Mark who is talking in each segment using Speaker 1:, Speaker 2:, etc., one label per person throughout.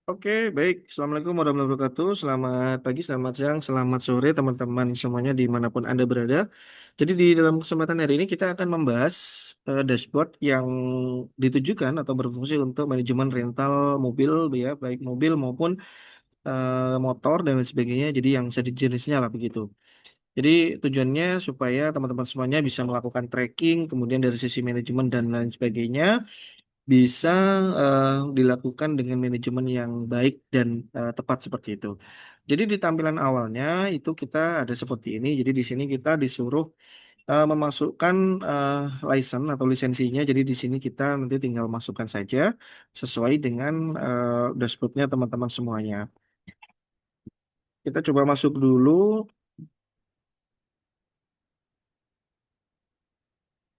Speaker 1: Oke, baik. Assalamualaikum warahmatullahi wabarakatuh. Selamat pagi, selamat siang, selamat sore teman-teman semuanya dimanapun Anda berada. Jadi di dalam kesempatan hari ini kita akan membahas dashboard yang ditujukan atau berfungsi untuk manajemen rental mobil, ya, baik mobil maupun motor dan lain sebagainya. Jadi yang jenis-jenisnya lah begitu. Jadi tujuannya supaya teman-teman semuanya bisa melakukan tracking, kemudian dari sisi manajemen dan lain sebagainya bisa dilakukan dengan manajemen yang baik dan tepat seperti itu. Jadi di tampilan awalnya itu kita ada seperti ini. Jadi di sini kita disuruh memasukkan eh, license atau lisensinya. Jadi di sini kita nanti tinggal masukkan saja sesuai dengan dashboardnya teman-teman semuanya. Kita coba masuk dulu.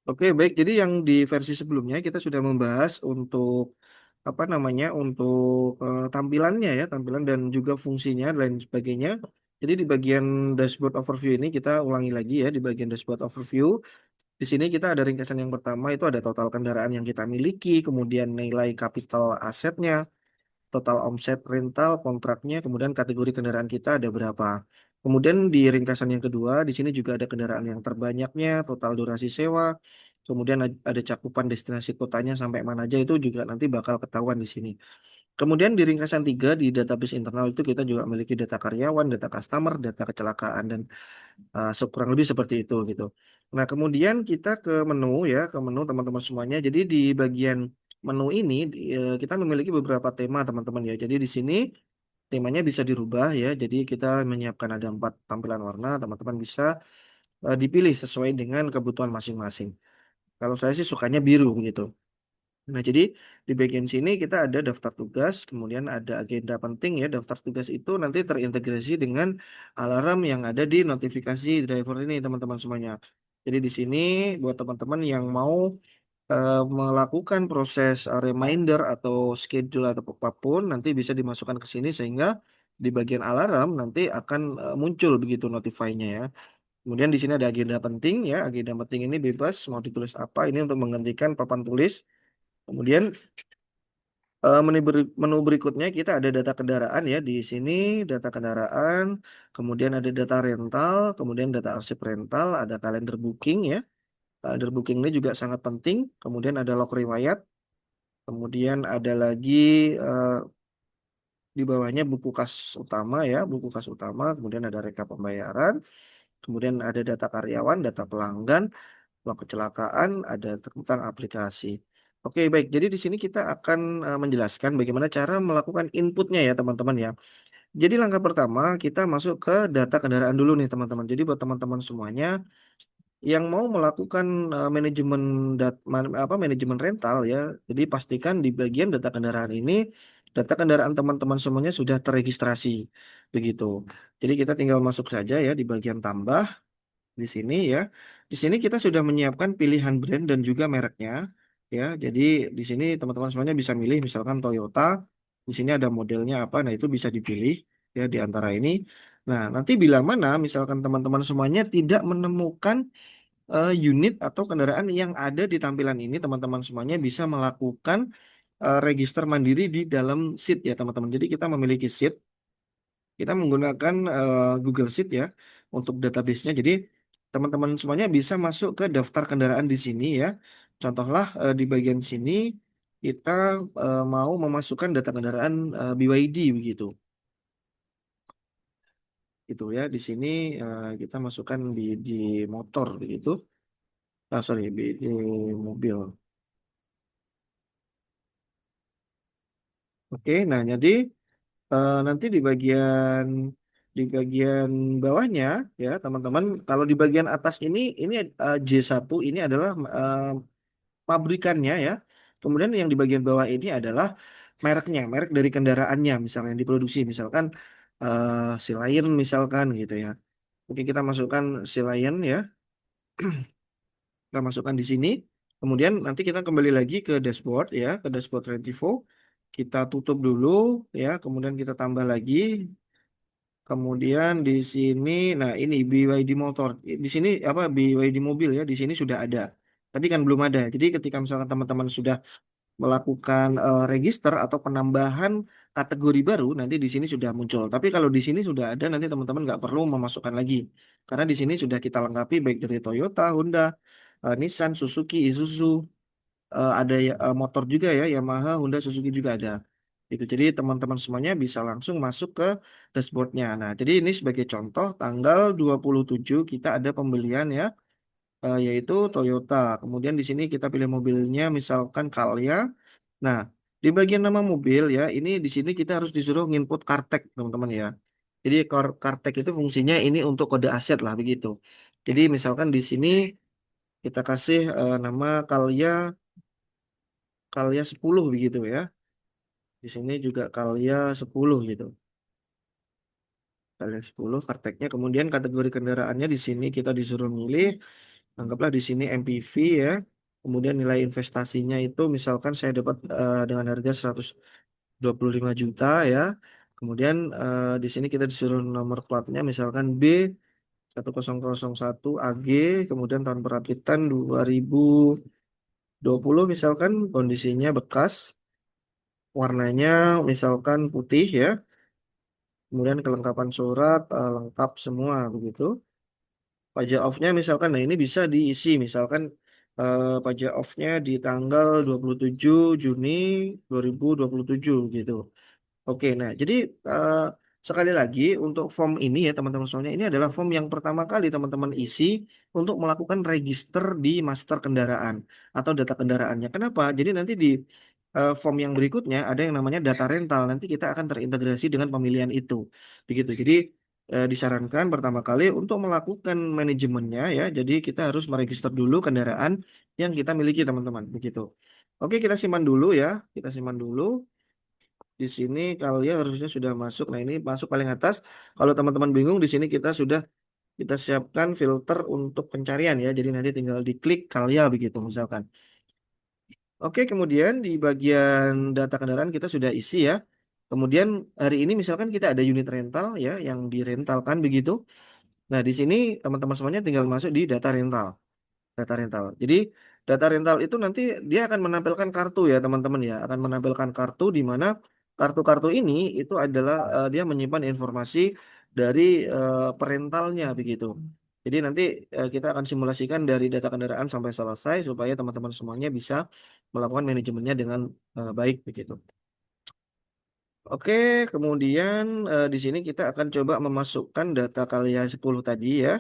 Speaker 1: Oke, baik. Jadi yang di versi sebelumnya kita sudah membahas untuk apa namanya untuk tampilannya ya, tampilan dan juga fungsinya dan lain sebagainya. Jadi di bagian dashboard overview ini kita ulangi lagi ya di bagian dashboard overview. Di sini kita ada ringkasan yang pertama itu ada total kendaraan yang kita miliki, kemudian nilai kapital asetnya, total omset rental kontraknya, kemudian kategori kendaraan kita ada berapa. Kemudian di ringkasan yang kedua, di sini juga ada kendaraan yang terbanyaknya, total durasi sewa, kemudian ada cakupan destinasi kotanya sampai mana aja itu juga nanti bakal ketahuan di sini. Kemudian di ringkasan tiga di database internal itu kita juga memiliki data karyawan, data customer, data kecelakaan dan kurang lebih seperti itu gitu. Nah, kemudian kita ke menu ya, ke menu teman-teman semuanya. Jadi di bagian menu ini kita memiliki beberapa tema teman-teman ya. Jadi di sini temanya bisa dirubah ya. Jadi kita menyiapkan ada 4 tampilan warna, teman-teman bisa dipilih sesuai dengan kebutuhan masing-masing. Kalau saya sih sukanya biru gitu. Nah, jadi di bagian sini kita ada daftar tugas, kemudian ada agenda penting ya. Daftar tugas itu nanti terintegrasi dengan alarm yang ada di notifikasi driver ini, teman-teman semuanya. Jadi di sini buat teman-teman yang mau melakukan proses reminder atau schedule atau apapun, nanti bisa dimasukkan ke sini sehingga di bagian alarm nanti akan muncul begitu notify-nya ya. Kemudian di sini ada agenda penting ya. Agenda penting ini bebas mau ditulis apa. Ini untuk menggantikan papan tulis. Kemudian menu berikutnya kita ada data kendaraan ya di sini data kendaraan, kemudian ada data rental, kemudian data arsip rental, ada kalender booking ya. Kalender booking ini juga sangat penting. Kemudian ada log riwayat, kemudian ada lagi eh, di bawahnya buku kas utama ya, buku kas utama, kemudian ada rekap pembayaran, kemudian ada data karyawan, data pelanggan, log kecelakaan, ada tentang aplikasi. Oke, baik. Jadi di sini kita akan menjelaskan bagaimana cara melakukan inputnya ya, teman-teman ya. Jadi langkah pertama kita masuk ke data kendaraan dulu nih, teman-teman. Jadi buat teman-teman semuanya yang mau melakukan manajemen manajemen rental ya. Jadi pastikan di bagian data kendaraan ini data kendaraan teman-teman semuanya sudah terregistrasi begitu. Jadi kita tinggal masuk saja ya di bagian tambah di sini ya. Di sini kita sudah menyiapkan pilihan brand dan juga mereknya ya. Jadi di sini teman-teman semuanya bisa milih misalkan Toyota. Di sini ada modelnya apa. Nah, itu bisa dipilih ya di antara ini. Nah, nanti bila mana misalkan teman-teman semuanya tidak menemukan unit atau kendaraan yang ada di tampilan ini, teman-teman semuanya bisa melakukan register mandiri di dalam sheet ya, teman-teman. Jadi kita memiliki sheet kita menggunakan Google Sheet ya untuk database-nya. Jadi teman-teman semuanya bisa masuk ke daftar kendaraan di sini ya. Contohlah di bagian sini kita mau memasukkan data kendaraan BYD begitu. Gitu ya. Di sini kita masukkan di motor begitu. Ah, sorry, di mobil. Oke, nah jadi nanti di bagian bawahnya ya teman-teman kalau di bagian atas ini J1 ini adalah pabrikannya ya. Kemudian yang di bagian bawah ini adalah mereknya, merek dari kendaraannya misalnya yang diproduksi misalkan si Lion misalkan gitu ya. Oke, kita masukkan si Lion ya. Kita masukkan di sini. Kemudian nanti kita kembali lagi ke dashboard ya, ke dashboard Rentivo. Kita tutup dulu ya, kemudian kita tambah lagi. Kemudian di sini, nah ini BYD motor. Di sini BYD mobil ya, di sini sudah ada. Tadi kan belum ada. Jadi ketika misalkan teman-teman sudah melakukan register atau penambahan kategori baru, nanti di sini sudah muncul. Tapi kalau di sini sudah ada, nanti teman-teman nggak perlu memasukkan lagi. Karena di sini sudah kita lengkapi baik dari Toyota, Honda, Nissan, Suzuki, Isuzu, ada motor juga ya, Yamaha, Honda, Suzuki juga ada. Itu jadi teman-teman semuanya bisa langsung masuk ke dashboardnya. Nah, jadi ini sebagai contoh tanggal 27 kita ada pembelian ya, yaitu Toyota. Kemudian di sini kita pilih mobilnya misalkan Calya. Nah, di bagian nama mobil ya, ini di sini kita harus disuruh nginput kartek, teman-teman ya. Jadi kartek itu fungsinya ini untuk kode aset lah begitu. Jadi misalkan di sini kita kasih nama Calya 10 begitu ya. Di sini juga Calya 10 gitu. Calya 10 karteknya. Kemudian kategori kendaraannya di sini kita disuruh milih. Anggaplah di sini MPV ya. Kemudian nilai investasinya itu misalkan saya dapat dengan harga 125 juta ya. Kemudian di sini kita disuruh nomor platnya misalkan B1001 AG, kemudian tahun perakitan 2020 misalkan kondisinya bekas, warnanya misalkan putih ya. Kemudian kelengkapan surat lengkap semua begitu. Pajak off-nya misalkan, nah ini bisa diisi misalkan pajak off-nya di tanggal 27 Juni 2027 gitu. Oke, nah jadi eh, sekali lagi untuk form ini ya teman-teman semuanya, ini adalah form yang pertama kali teman-teman isi untuk melakukan register di master kendaraan atau data kendaraannya. Kenapa? Jadi nanti di form yang berikutnya ada yang namanya data rental. Nanti kita akan terintegrasi dengan pemilihan itu. Begitu. Jadi disarankan pertama kali untuk melakukan manajemennya ya. Jadi kita harus meregister dulu kendaraan yang kita miliki teman-teman. Begitu. Oke, kita simpan dulu ya. Kita simpan dulu. Di sini Kalia harusnya sudah masuk. Nah, ini masuk paling atas. Kalau teman-teman bingung, di sini kita siapkan filter untuk pencarian ya. Jadi nanti tinggal diklik Kalia begitu misalkan. Oke, kemudian di bagian data kendaraan kita sudah isi ya. Kemudian hari ini misalkan kita ada unit rental ya yang direntalkan begitu. Nah, di sini teman-teman semuanya tinggal masuk di data rental. Data rental. Jadi data rental itu nanti dia akan menampilkan kartu ya teman-teman ya, akan menampilkan kartu di mana kartu-kartu ini itu adalah dia menyimpan informasi dari perentalnya begitu. Jadi nanti kita akan simulasikan dari data kendaraan sampai selesai supaya teman-teman semuanya bisa melakukan manajemennya dengan baik begitu. Oke, kemudian di sini kita akan coba memasukkan data kalian 10 tadi ya,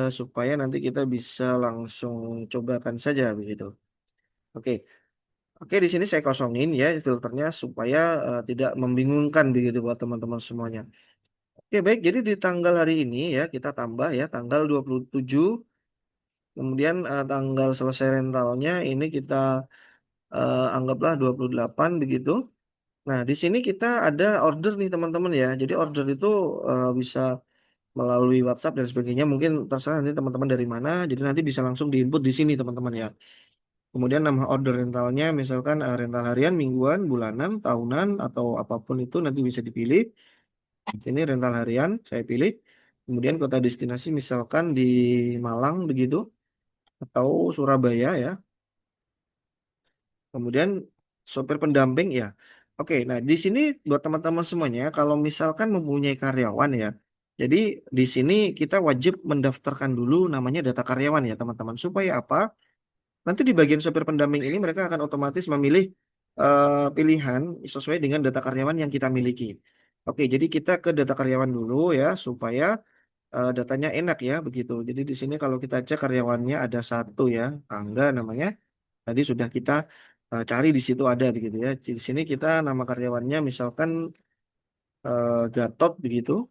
Speaker 1: supaya nanti kita bisa langsung cobakan saja begitu. Oke, oke di sini saya kosongin ya filternya supaya tidak membingungkan begitu buat teman-teman semuanya. Oke, baik. Jadi di tanggal hari ini ya kita tambah ya tanggal 27, kemudian tanggal selesai rentalnya ini kita anggaplah 28 begitu. Nah, di sini kita ada order nih teman-teman ya. Jadi order itu bisa melalui WhatsApp dan sebagainya. Mungkin terserah nanti teman-teman dari mana. Jadi nanti bisa langsung diinput di sini teman-teman ya. Kemudian nama order rentalnya misalkan rental harian, mingguan, bulanan, tahunan atau apapun itu nanti bisa dipilih. Di sini rental harian saya pilih. Kemudian kota destinasi misalkan di Malang begitu atau Surabaya ya. Kemudian sopir pendamping ya. Oke, nah di sini buat teman-teman semuanya kalau misalkan mempunyai karyawan ya. Jadi di sini kita wajib mendaftarkan dulu namanya data karyawan ya teman-teman. Supaya apa? Nanti di bagian sopir pendamping ini mereka akan otomatis memilih pilihan sesuai dengan data karyawan yang kita miliki. Oke, jadi kita ke data karyawan dulu ya supaya datanya enak ya begitu. Jadi di sini kalau kita cek karyawannya ada satu ya, Angga namanya. Tadi sudah kita cari di situ ada begitu ya. Di sini kita nama karyawannya misalkan Gatot begitu.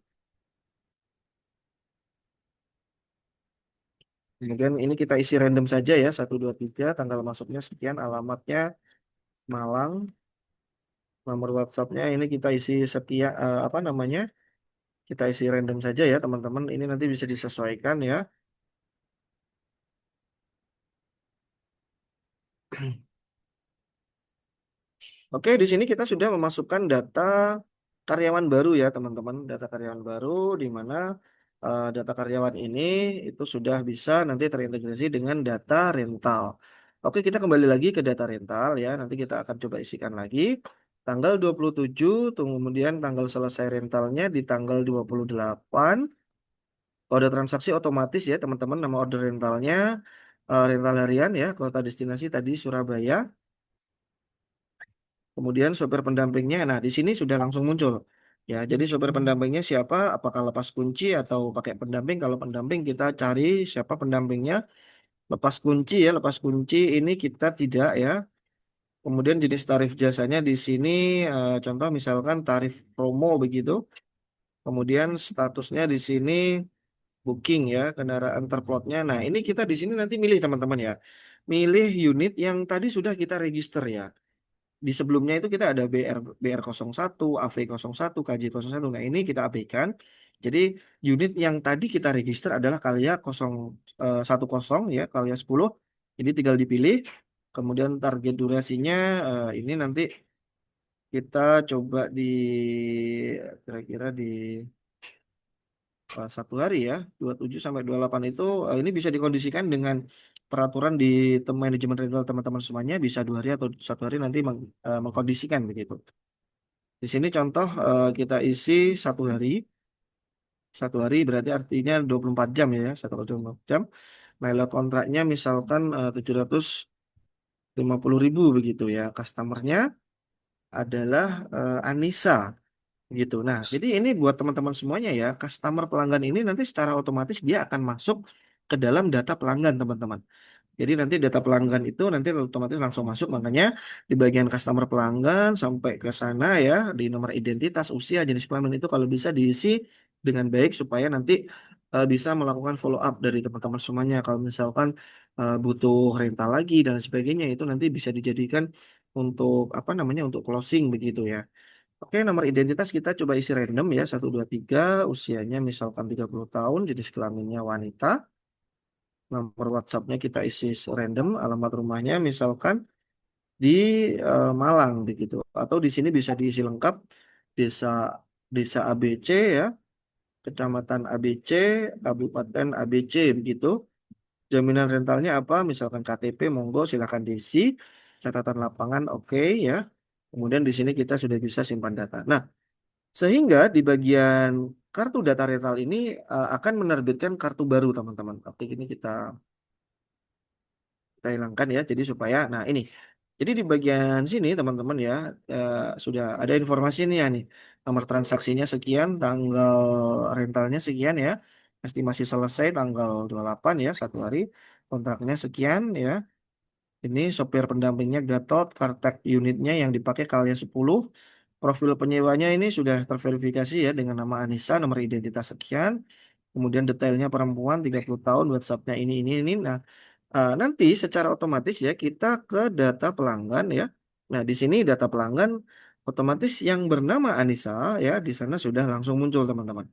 Speaker 1: Kemudian ini kita isi random saja ya 123 tanggal masuknya sekian, alamatnya Malang, nomor WhatsAppnya ini kita isi sekian apa namanya? Kita isi random saja ya teman-teman. Ini nanti bisa disesuaikan ya. Oke, di sini kita sudah memasukkan data karyawan baru ya, teman-teman. Data karyawan baru di mana data karyawan ini itu sudah bisa nanti terintegrasi dengan data rental. Oke, kita kembali lagi ke data rental ya. Nanti kita akan coba isikan lagi. Tanggal 27, kemudian tanggal selesai rentalnya di tanggal 28. Kode transaksi otomatis ya teman-teman, nama order rentalnya rental harian ya, kota destinasi tadi Surabaya. Kemudian sopir pendampingnya, nah di sini sudah langsung muncul. Ya, jadi sopir pendampingnya siapa? Apakah lepas kunci atau pakai pendamping? Kalau pendamping kita cari siapa pendampingnya. Lepas kunci ya, lepas kunci ini kita tidak ya. Kemudian jenis tarif jasanya di sini contoh misalkan tarif promo begitu. Kemudian statusnya di sini booking ya, kendaraan terplotnya. Nah, ini kita di sini nanti milih teman-teman ya. Milih unit yang tadi sudah kita register ya. Di sebelumnya itu kita ada BR01, AV01, KJ01. Nah, ini kita abaikan. Jadi unit yang tadi kita register adalah Kalia 10 ya, Kalia 10. Jadi tinggal dipilih. Kemudian target durasinya ini nanti kita coba di kira-kira di 1 hari ya, 27 sampai 28 itu ini bisa dikondisikan dengan peraturan di manajemen rental teman-teman semuanya bisa 2 hari atau 1 hari nanti mengkondisikan begitu. Di sini contoh kita isi 1 hari, 1 hari berarti artinya 24 jam ya, 1 kali 24 jam. Nilai kontraknya misalkan 750.000 begitu ya. Customernya adalah Anissa gitu. Nah, jadi ini buat teman-teman semuanya ya, customer pelanggan ini nanti secara otomatis dia akan masuk ke dalam data pelanggan teman-teman. Jadi nanti data pelanggan itu nanti otomatis langsung masuk, makanya di bagian customer pelanggan sampai ke sana ya, di nomor identitas, usia, jenis kelamin itu kalau bisa diisi dengan baik supaya nanti bisa melakukan follow up dari teman-teman semuanya. Kalau misalkan butuh rental lagi dan sebagainya itu nanti bisa dijadikan untuk apa namanya untuk closing begitu ya. Oke, nomor identitas kita coba isi random ya, 123, usianya misalkan 30 tahun, jenis kelaminnya wanita. Nomor WhatsAppnya kita isi random, alamat rumahnya misalkan di Malang begitu. Atau di sini bisa diisi lengkap desa desa ABC ya, kecamatan ABC, kabupaten ABC begitu. Jaminan rentalnya apa? Misalkan KTP, monggo silakan diisi. Catatan lapangan oke ya. Kemudian di sini kita sudah bisa simpan data. Nah, sehingga di bagian kartu data rental ini akan menerbitkan kartu baru teman-teman. Oke, ini kita hilangkan ya. Jadi supaya, nah ini. Jadi di bagian sini teman-teman ya eh, sudah ada informasi nih ya nih. Nomor transaksinya sekian, tanggal rentalnya sekian ya. Estimasi selesai tanggal 28 ya, 1 hari. Kontraknya sekian ya. Ini sopir pendampingnya Gatot, kartek unitnya yang dipakai Kalia 10. Profil penyewanya ini sudah terverifikasi ya dengan nama Anissa, nomor identitas sekian. Kemudian detailnya perempuan 30 tahun, WhatsAppnya ini. Nah, nanti secara otomatis ya kita ke data pelanggan ya. Nah, di sini data pelanggan otomatis yang bernama Anissa ya di sana sudah langsung muncul teman-teman.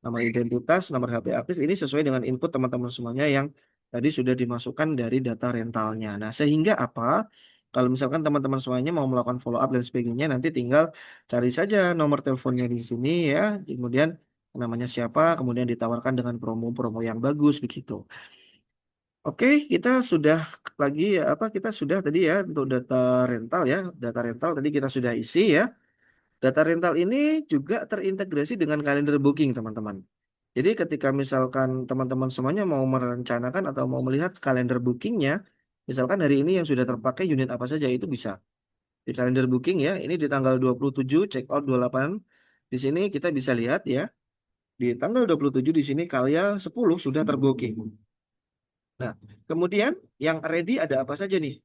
Speaker 1: Nama identitas, nomor HP aktif ini sesuai dengan input teman-teman semuanya yang tadi sudah dimasukkan dari data rentalnya. Nah, sehingga apa? Kalau misalkan teman-teman semuanya mau melakukan follow up dan sebagainya, nanti tinggal cari saja nomor teleponnya di sini ya. Kemudian namanya siapa, kemudian ditawarkan dengan promo-promo yang bagus begitu. Oke, kita sudah lagi apa kita sudah tadi ya untuk data rental ya. Data rental tadi kita sudah isi ya. Data rental ini juga terintegrasi dengan kalender booking, teman-teman. Jadi ketika misalkan teman-teman semuanya mau merencanakan atau mau melihat kalender bookingnya, misalkan hari ini yang sudah terpakai unit apa saja itu bisa. Di kalender booking ya, ini di tanggal 27, check out 28. Di sini kita bisa lihat ya, di tanggal 27 di sini Kalya 10 sudah terbooking. Nah, kemudian yang ready ada apa saja nih?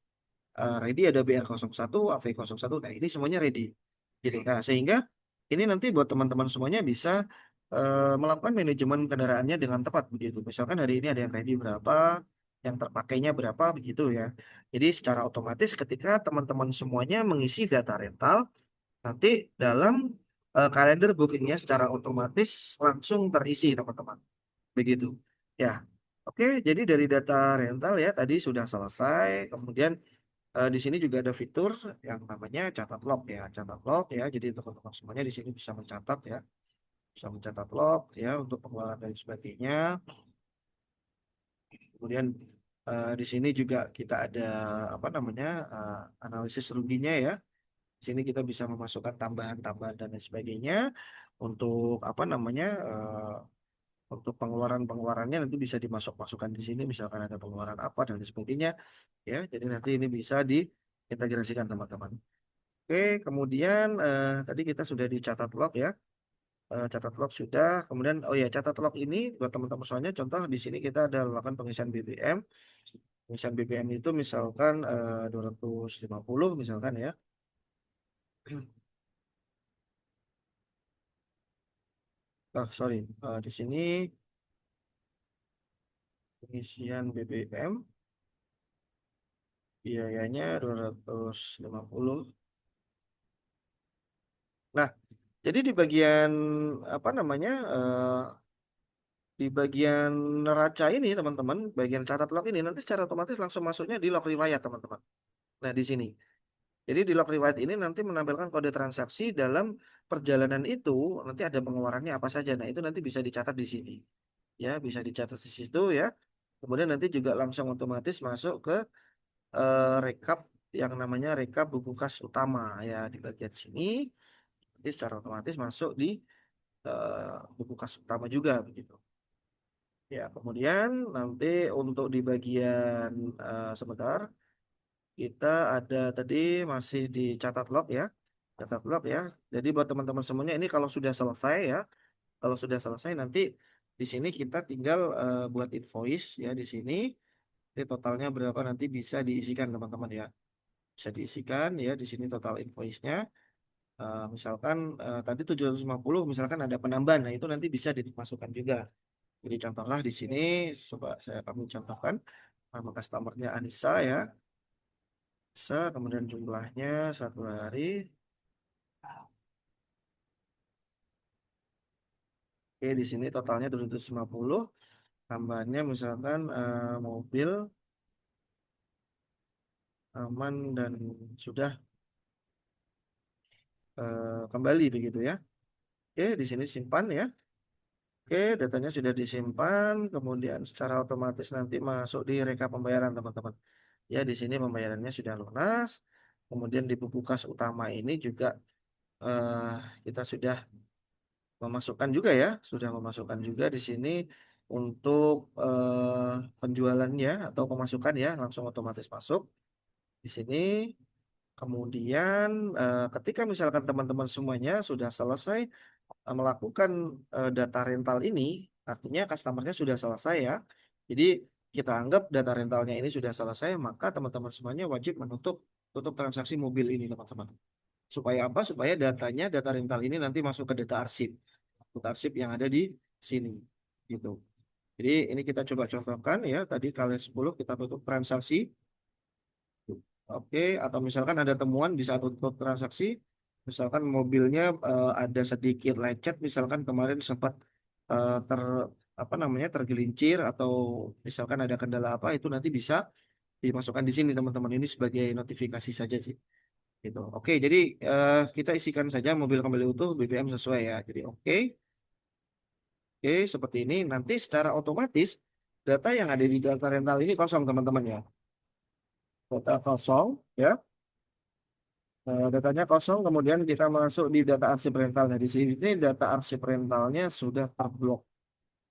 Speaker 1: Ready ada BR01, AV01. Nah, ini semuanya ready. Gitu. Nah, sehingga ini nanti buat teman-teman semuanya bisa melakukan manajemen kendaraannya dengan tepat begitu. Misalkan hari ini ada yang ready berapa, yang terpakainya berapa begitu ya. Jadi secara otomatis ketika teman-teman semuanya mengisi data rental, nanti dalam kalender bookingnya secara otomatis langsung terisi teman-teman. Begitu. Ya. Oke, jadi dari data rental ya tadi sudah selesai. Kemudian di sini juga ada fitur yang namanya catat log ya, catat log ya. Jadi teman-teman semuanya di sini bisa mencatat ya, bisa mencatat log ya untuk pengeluaran dan sebagainya. Kemudian Di sini juga kita ada apa namanya analisis ruginya ya. Di sini kita bisa memasukkan tambahan-tambahan dan lain sebagainya untuk apa namanya untuk pengeluaran-pengeluarannya nanti bisa dimasuk-masukkan di sini. Misalkan ada pengeluaran apa dan lain sebagainya ya. Jadi nanti ini bisa diintegrasikan teman-teman. Oke, kemudian tadi kita sudah dicatat log ya. Catat log sudah. Kemudian oh ya catat log ini buat teman-teman soalnya contoh di sini kita ada melakukan pengisian BBM. Pengisian BBM itu misalkan 250 misalkan ya. Oh sorry. Di sini pengisian BBM biayanya 250. Nah, jadi di bagian apa namanya di bagian neraca ini teman-teman, bagian catat log ini nanti secara otomatis langsung masuknya di log riwayat teman-teman. Nah, di sini. Jadi di log riwayat ini nanti menampilkan kode transaksi dalam perjalanan itu nanti ada pengeluarannya apa saja. Nah, itu nanti bisa dicatat di sini. Ya, bisa dicatat di situ ya. Kemudian nanti juga langsung otomatis masuk ke rekap yang namanya rekap buku kas utama ya di bagian sini. Jadi secara otomatis masuk di buku kas utama juga begitu. Ya, kemudian nanti untuk di bagian sebentar kita ada tadi masih di catat log ya. Catat log ya. Jadi buat teman-teman semuanya ini kalau sudah selesai ya, kalau sudah selesai nanti di sini kita tinggal buat invoice ya di sini. Jadi totalnya berapa nanti bisa diisikan teman-teman ya. Bisa diisikan ya di sini total invoice-nya. Misalkan tadi 750 misalkan ada penambahan. Nah, itu nanti bisa dimasukkan juga. Jadi contohlah di sini coba kami contohkan nama customernya Anissa ya. Anissa kemudian jumlahnya satu hari. Oke, di sini totalnya 750. Tambahannya misalkan mobil aman dan sudah kembali begitu ya. Oke, di sini simpan ya. Oke, datanya sudah disimpan, kemudian secara otomatis nanti masuk di reka pembayaran teman-teman. Ya, di sini pembayarannya sudah lunas. Kemudian di buku kas utama ini juga eh, kita sudah memasukkan juga ya, sudah memasukkan juga di sini untuk penjualannya atau pemasukan ya, langsung otomatis masuk di sini. Kemudian ketika misalkan teman-teman semuanya sudah selesai melakukan data rental ini, artinya customernya sudah selesai ya. Jadi kita anggap data rentalnya ini sudah selesai, maka teman-teman semuanya wajib tutup transaksi mobil ini teman-teman. Supaya apa? Supaya datanya, data rental ini nanti masuk ke data arsip. Data arsip yang ada di sini. Gitu. Jadi ini kita coba contohkan ya. Tadi kalian 10 kita tutup transaksi. Oke, atau misalkan ada temuan di saat tutup transaksi, misalkan mobilnya ada sedikit lecet, misalkan kemarin sempat ter apa namanya tergelincir atau misalkan ada kendala apa itu nanti bisa dimasukkan di sini teman-teman ini sebagai notifikasi saja sih. Gitu. Oke, jadi kita isikan saja mobil kembali utuh BBM sesuai ya. Jadi oke seperti ini. Nanti secara otomatis data yang ada di data rental ini kosong teman-teman ya. Data kosong ya. Datanya kosong, kemudian kita masuk di data arsip rentalnya. Di sini data arsip rentalnya sudah terblok.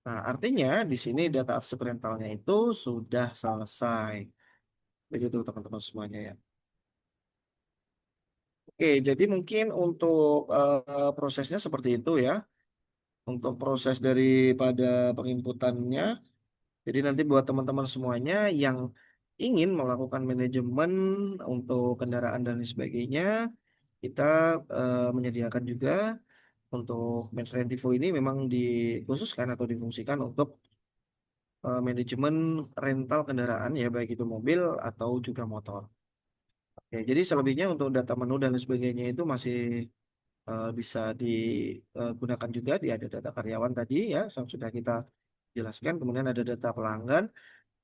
Speaker 1: Nah, artinya di sini data arsip rentalnya itu sudah selesai. Begitu teman-teman semuanya ya. Oke, jadi mungkin untuk prosesnya seperti itu ya. Untuk proses daripada penginputannya. Jadi nanti buat teman-teman semuanya yang ingin melakukan manajemen untuk kendaraan dan sebagainya, kita menyediakan juga untuk Metro Intivo ini memang dikhususkan atau difungsikan untuk manajemen rental kendaraan ya baik itu mobil atau juga motor. Oke, jadi selebihnya untuk data menu dan lain sebagainya itu masih bisa digunakan juga di ada data karyawan tadi ya yang sudah kita jelaskan. Kemudian ada data pelanggan.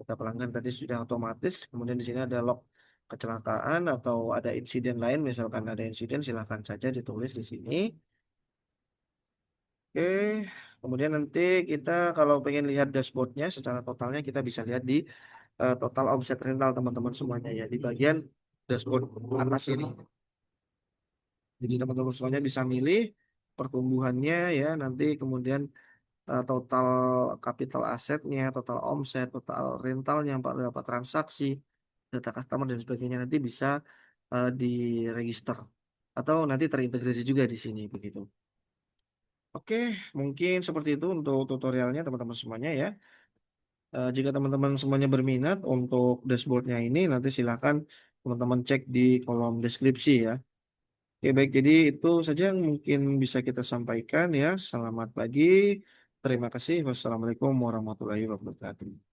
Speaker 1: Data pelanggan tadi sudah otomatis. Kemudian di sini ada log kecelakaan atau ada insiden lain. Misalkan ada insiden silahkan saja ditulis di sini. Oke, kemudian nanti kita kalau pengen lihat dashboardnya secara totalnya kita bisa lihat di total omset rental teman-teman semuanya ya di bagian dashboard atas ini. Jadi teman-teman semuanya bisa milih pertumbuhannya ya, nanti kemudian total capital asetnya, total omset, total rentalnya, berapa transaksi, data customer dan sebagainya nanti bisa diregister atau nanti terintegrasi juga di sini begitu. Oke, mungkin seperti itu untuk tutorialnya teman-teman semuanya ya. Jika teman-teman semuanya berminat untuk dashboardnya ini, nanti silakan teman-teman cek di kolom deskripsi ya. Oke, baik. Jadi itu saja yang mungkin bisa kita sampaikan ya. Selamat pagi. Terima kasih. Wassalamualaikum warahmatullahi wabarakatuh.